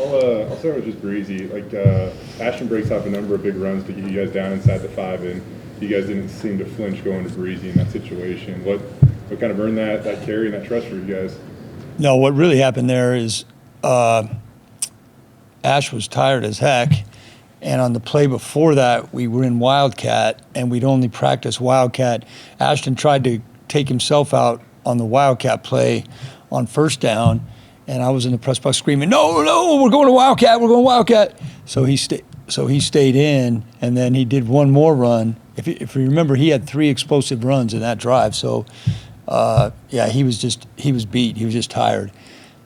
I'll start with just Breezy. Like Ashton breaks off a number of big runs to get you guys down inside the 5, and you guys didn't seem to flinch going to Breezy in that situation. What kind of earned that carry and that trust for you guys? No, what really happened there is Ash was tired as heck, and on the play before that, we were in Wildcat, and we'd only practiced Wildcat. Ashton tried to take himself out on the Wildcat play on first down, and I was in the press box screaming, "No, we're going to Wildcat, we're going Wildcat." So he stayed in, and then he did one more run. If you remember, he had 3 explosive runs in that drive. So, he was beat. He was just tired.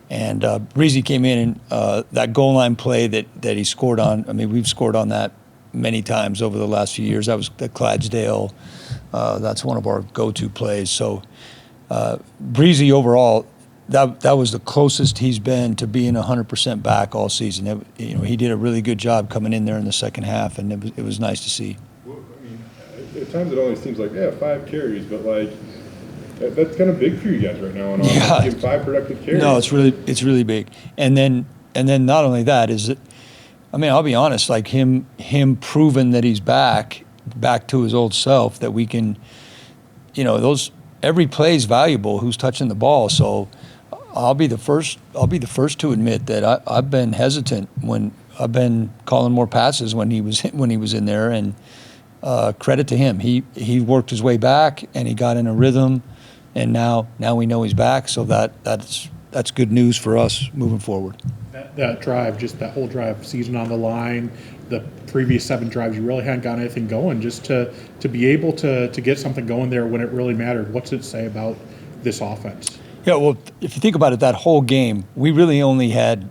And Breezy came in, and that goal line play that he scored on. I mean, we've scored on that many times over the last few years. That was the Clydesdale. That's one of our go-to plays. So Breezy overall, that was the closest he's been to being 100% back all season. He did a really good job coming in there in the second half, and it was nice to see. Well, I mean, at times it always seems like 5 carries, but like that's kind of big for you guys right now. On 5 productive carries. No, it's really big. And then not only that is it. I mean, I'll be honest. Like him proving that he's back to his old self. That we can, every play is valuable. Who's touching the ball? So I'll be the first to admit that I've been hesitant when I've been calling more passes when he was in there, and credit to him. He worked his way back and he got in a rhythm, and now we know he's back. So that's good news for us moving forward. That drive, just that whole drive, season on the line, the previous 7 drives, you really hadn't got anything going. Just to be able to get something going there when it really mattered. What's it say about this offense? Yeah, well, if you think about it, that whole game, we really only had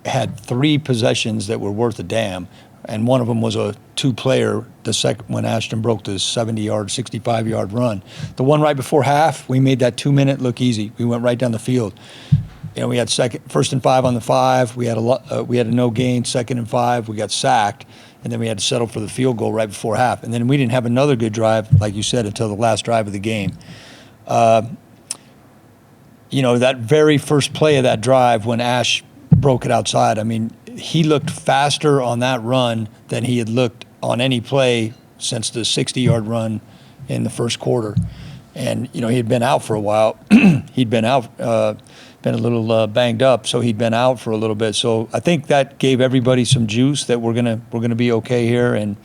3 possessions that were worth a damn, and one of them was a 2-player, the second when Ashton broke the 70-yard, 65-yard run. The one right before half, we made that 2-minute look easy. We went right down the field. We had 1st and 5 on the 5. We had a no gain, 2nd and 5. We got sacked, and then we had to settle for the field goal right before half. And then we didn't have another good drive, like you said, until the last drive of the game. That very first play of that drive when Ash broke it outside, I mean, he looked faster on that run than he had looked on any play since the 60-yard run in the first quarter. And, he had been out for a while. He'd been out, been a little banged up, so he'd been out for a little bit. So I think that gave everybody some juice that we're gonna be okay here. And,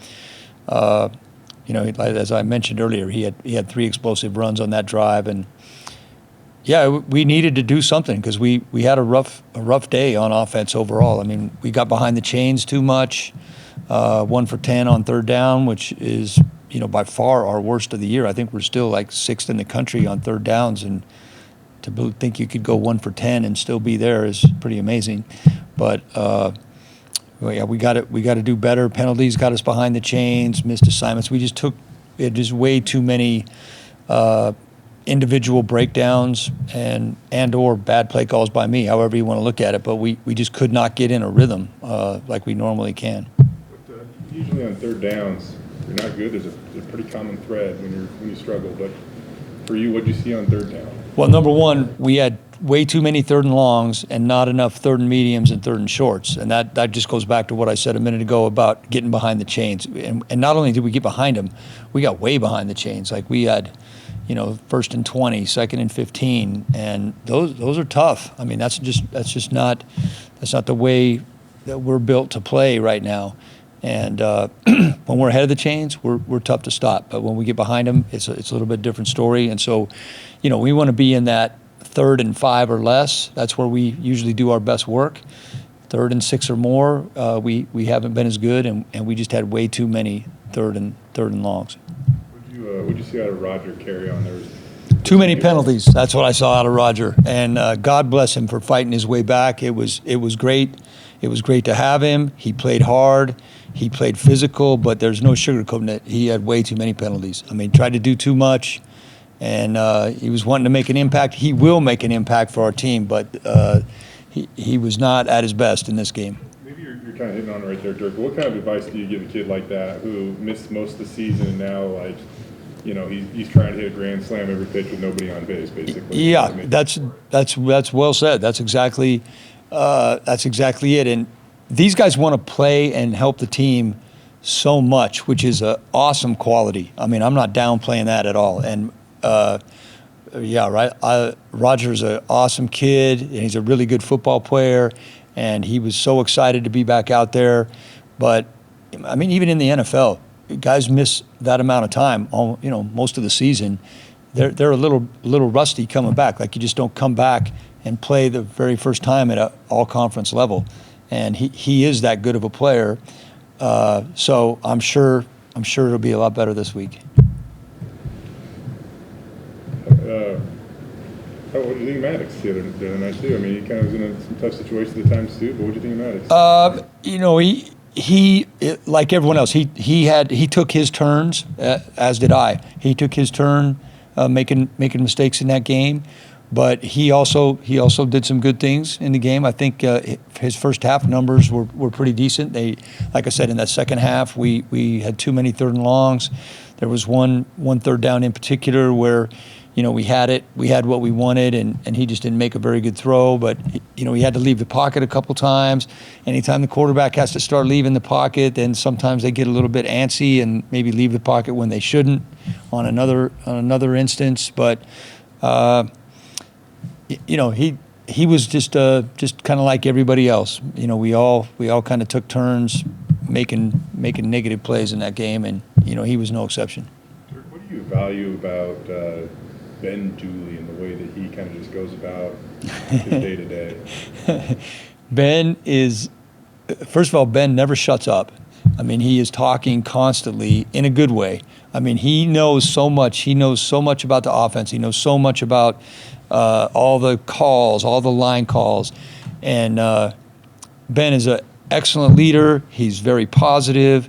as I mentioned earlier, he had 3 explosive runs on that drive. And, yeah, we needed to do something because we had a rough day on offense overall. I mean, we got behind the chains too much. 1 for 10 on 3rd down, which is by far our worst of the year. I think we're still like 6th in the country on 3rd downs, and to think you could go 1 for 10 and still be there is pretty amazing. But we got to do better. Penalties got us behind the chains. Missed assignments. We had just way too many. Individual breakdowns and or bad play calls by me, however you want to look at it, but we just could not get in a rhythm like we normally can. But, usually on 3rd downs, you're not good. There's a pretty common thread when you struggle. But for you, what did you see on 3rd down? Well, number one, we had way too many 3rd and longs and not enough 3rd and mediums and 3rd and shorts, and that just goes back to what I said a minute ago about getting behind the chains. And not only did we get behind them, we got way behind the chains. Like we had 1st and 20, 2nd and 15, and those are tough. I mean, that's not the way that we're built to play right now. And when we're ahead of the chains, we're tough to stop. But when we get behind them, it's a little bit different story. And so, we want to be in that 3rd and 5 or less. That's where we usually do our best work. 3rd and 6 or more, we haven't been as good, and we just had way too many third and longs. What'd you see out of Roger carry on there? Too many penalties. That's what I saw out of Roger. And God bless him for fighting his way back. It was great. It was great to have him. He played hard. He played physical, but there's no sugarcoating it. He had way too many penalties. I mean, tried to do too much, and he was wanting to make an impact. He will make an impact for our team, but he was not at his best in this game. Maybe you're kind of hitting on it right there, Dirk. What kind of advice do you give a kid like that who missed most of the season and now, he's trying to hit a grand slam every pitch with nobody on base, basically? Yeah, that's well said. That's exactly it. And these guys want to play and help the team so much, which is an awesome quality. I mean, I'm not downplaying that at all. And yeah, right. Roger's an awesome kid, and he's a really good football player, and he was so excited to be back out there. But I mean, even in the NFL, guys miss that amount of time. Most of the season, they're a little rusty coming back. Like, you just don't come back and play the very first time at an all-conference level, and he is that good of a player. So I'm sure it'll be a lot better this week. What do you think of Maddox the other night too? I mean, he kind of was in some tough situations at times too. But what do you think of Maddox? He like everyone else. He took his turns, as did I. He took his turn making mistakes in that game, but he also did some good things in the game. I think his first half numbers were pretty decent. Like I said, in that second half, we had too many third and longs. There was one third down in particular where, we had what we wanted, and he just didn't make a very good throw. But, he had to leave the pocket a couple times. Anytime the quarterback has to start leaving the pocket, then sometimes they get a little bit antsy and maybe leave the pocket when they shouldn't on another instance. But, he was just kind of like everybody else. We all kind of took turns making negative plays in that game, and, he was no exception. Dirk, what do you value about Ben Dooley and the way that he kind of just goes about his day-to-day? Ben is, first of all, Ben never shuts up. I mean, he is talking constantly in a good way. I mean, he knows so much. He knows so much about the offense. He knows so much about all the calls, all the line calls. And Ben is an excellent leader. He's very positive.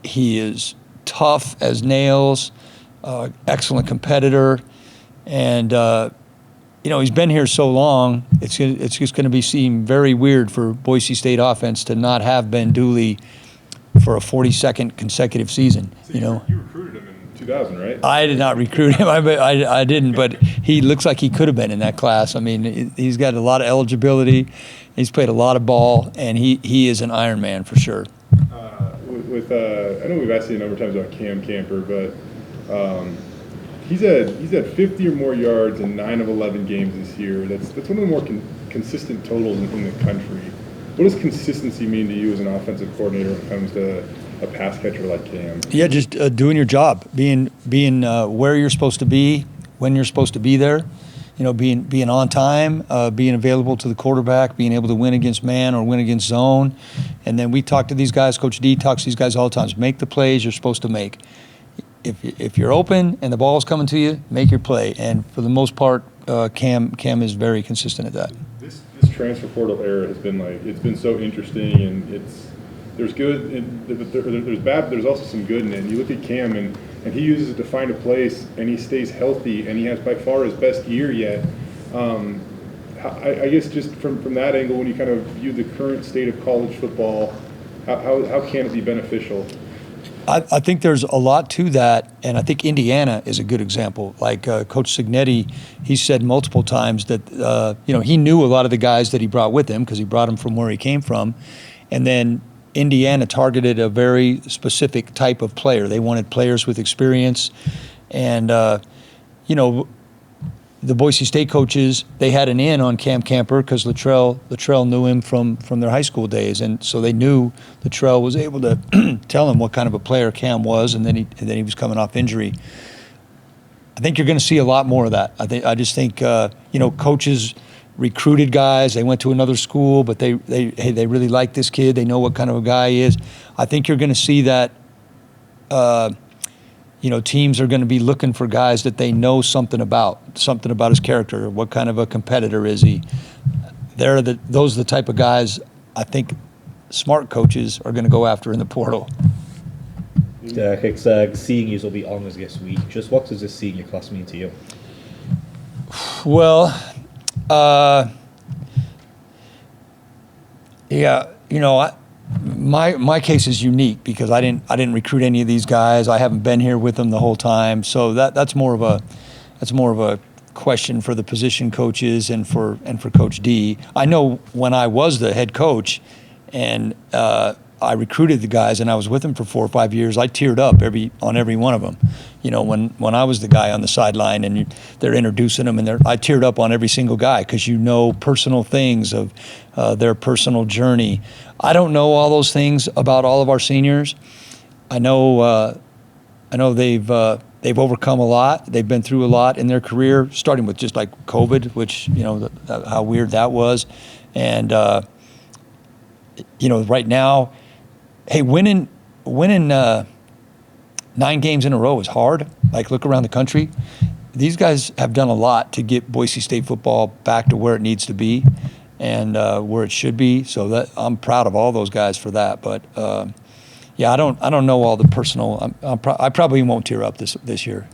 He is tough as nails, excellent competitor. And, he's been here so long, it's just going to be seem very weird for Boise State offense to not have Ben Dooley for a 42nd consecutive season. So you recruited him in 2000, right? I did not recruit him. I didn't, but he looks like he could have been in that class. I mean, he's got a lot of eligibility. He's played a lot of ball, and he is an Iron Man for sure. I know we've asked you a number of times about Cam Camper, but he's had 50 or more yards in 9 of 11 games this year. That's one of the more consistent totals in the country. What does consistency mean to you as an offensive coordinator when it comes to a pass catcher like Cam? Yeah, just doing your job, being where you're supposed to be, when you're supposed to be there. Being on time, being available to the quarterback, being able to win against man or win against zone. And then we talk to these guys, Coach D talks to these guys all the time. Make the plays you're supposed to make. If you're open and the ball's coming to you, make your play. And for the most part, Cam is very consistent at that. This transfer portal era has been it's been so interesting, and there's good and there's bad, but there's also some good in it. And you look at Cam, and he uses it to find a place, and he stays healthy, and he has by far his best year yet. I guess just from that angle, when you kind of view the current state of college football, how can it be beneficial? I think there's a lot to that, and I think Indiana is a good example. Like Coach Signetti, he said multiple times that he knew a lot of the guys that he brought with him because he brought them from where he came from, and then Indiana targeted a very specific type of player. They wanted players with experience, and the Boise State coaches, they had an in on Cam Camper because Luttrell knew him from their high school days, and so they knew Luttrell was able to tell him what kind of a player Cam was, and then he was coming off injury. I think you're going to see a lot more of that. I just think coaches recruited guys. They went to another school, but they really like this kid. They know what kind of a guy he is. I think you're going to see that. Teams are going to be looking for guys that they know something about his character. What kind of a competitor is he? Those are the type of guys I think smart coaches are going to go after in the portal. Seeing you will be honours this week. Just what does this senior class mean to you? Well, my case is unique because I didn't recruit any of these guys. I haven't been here with them the whole time, so that's more of a question for the position coaches and for Coach D. I know when I was the head coach, and I recruited the guys, and I was with them for 4 or 5 years. I teared up on every one of them. You know, when I was the guy on the sideline and they're introducing them, and I teared up on every single guy because you know personal things of their personal journey. I don't know all those things about all of our seniors. I know they've overcome a lot. They've been through a lot in their career, starting with just like COVID, which, you know, how weird that was. And, you know, right now, hey, winning 9 games in a row is hard. Like, look around the country. These guys have done a lot to get Boise State football back to where it needs to be and where it should be. So that I'm proud of all those guys for that. But yeah, I don't know all the personal. I probably won't tear up this year.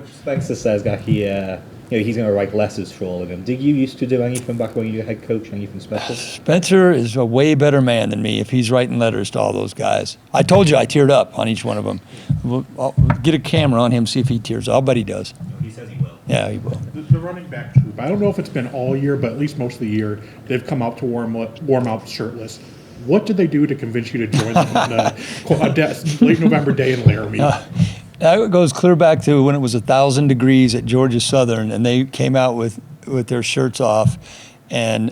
Spencer says that he's going to write letters for all of them. Did you used to do anything back when you were head coach, anything special? Spencer is a way better man than me if he's writing letters to all those guys. I told you I teared up on each one of them. I'll get a camera on him, see if he tears up. I'll bet he does. He says he will. Yeah, he will. The running back troop, I don't know if it's been all year, but at least most of the year, they've come out to warm up shirtless. What did they do to convince you to join them on a late November day in Laramie? That goes clear back to when it was 1,000 degrees at Georgia Southern, and they came out with their shirts off, and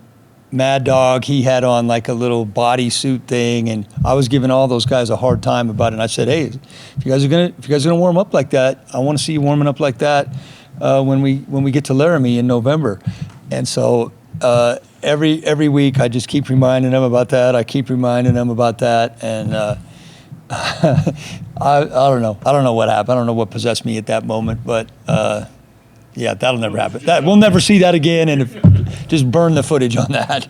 Mad Dog, he had on like a little bodysuit thing, and I was giving all those guys a hard time about it. And I said, hey, if you guys are gonna warm up like that, I want to see you warming up like that when we get to Laramie in November. And so every week I just keep reminding them about that. I keep reminding them about that, and I don't know. I don't know what happened. I don't know what possessed me at that moment, but yeah, that'll never happen. We'll never see that again, and just burn the footage on that.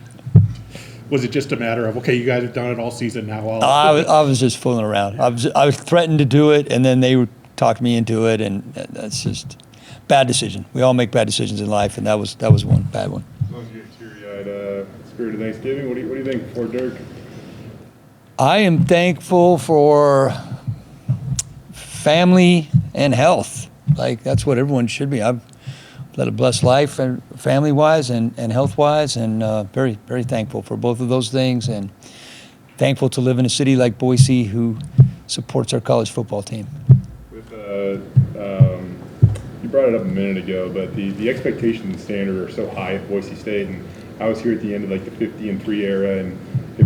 Was it just a matter of, okay, you guys have done it all season now? I was just fooling around. I was threatened to do it, and then they talked me into it, and that's just bad decision. We all make bad decisions in life, and that was one bad one. As long as you get teary-eyed, spirit of Thanksgiving, what do you think for Dirk? I am thankful for family and health. Like, that's what everyone should be. I've led a blessed life, and family-wise and health-wise, and very, very thankful for both of those things, and thankful to live in a city like Boise who supports our college football team. With you brought it up a minute ago, but the expectation and standard are so high at Boise State, and I was here at the end of like the 50-3 era, and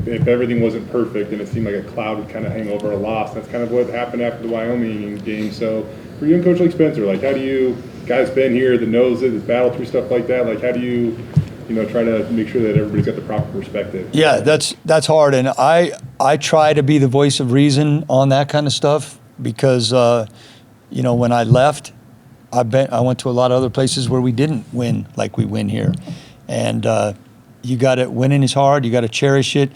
if everything wasn't perfect, and it seemed like a cloud would kind of hang over a loss. That's kind of what happened after the Wyoming game. So for you and Coach like Spencer, like, how do you guys been here that knows it, has battled through stuff like that? Like, how do you try to make sure that everybody's got the proper perspective? Yeah, that's hard, and I try to be the voice of reason on that kind of stuff because when I left, I went to a lot of other places where we didn't win like we win here, and you got it. Winning is hard. You got to cherish it.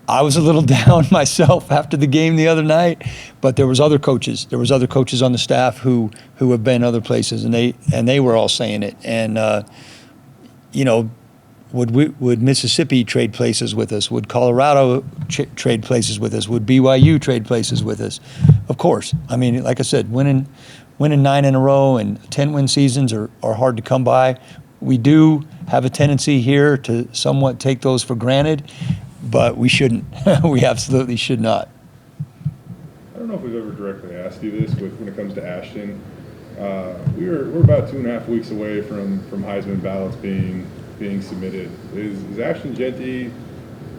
I was a little down myself after the game the other night, but there was other coaches. There was other coaches on the staff who have been other places, and they were all saying it. And would Mississippi trade places with us? Would Colorado trade places with us? Would BYU trade places with us? Of course. I mean, like I said, winning 9 in a row and 10-win seasons are hard to come by. We do have a tendency here to somewhat take those for granted, but we shouldn't. We absolutely should not. I don't know if we've ever directly asked you this when it comes to Ashton. We're about 2.5 weeks away from Heisman ballots being submitted. Is Ashton Jeanty,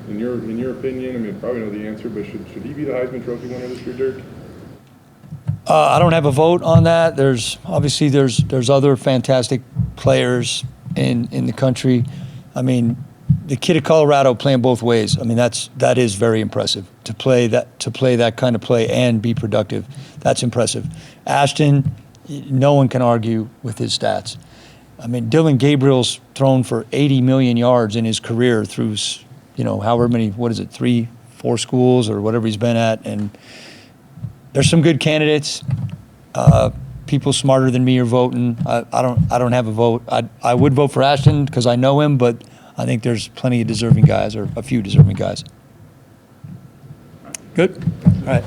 in your opinion, I mean, probably know the answer, but should he be the Heisman Trophy winner this year, Dirk? I don't have a vote on that. There's other fantastic players in the country. I mean, the kid of Colorado playing both ways. I mean, that is very impressive to play that kind of play and be productive. That's impressive. Ashton, no one can argue with his stats. I mean, Dylan Gabriel's thrown for 80 million yards in his career through, however many, 3, 4 schools or whatever he's been at, and there's some good candidates. People smarter than me are voting. I don't have a vote. I would vote for Ashton because I know him, but I think there's plenty of deserving guys, or a few deserving guys. Good? All right.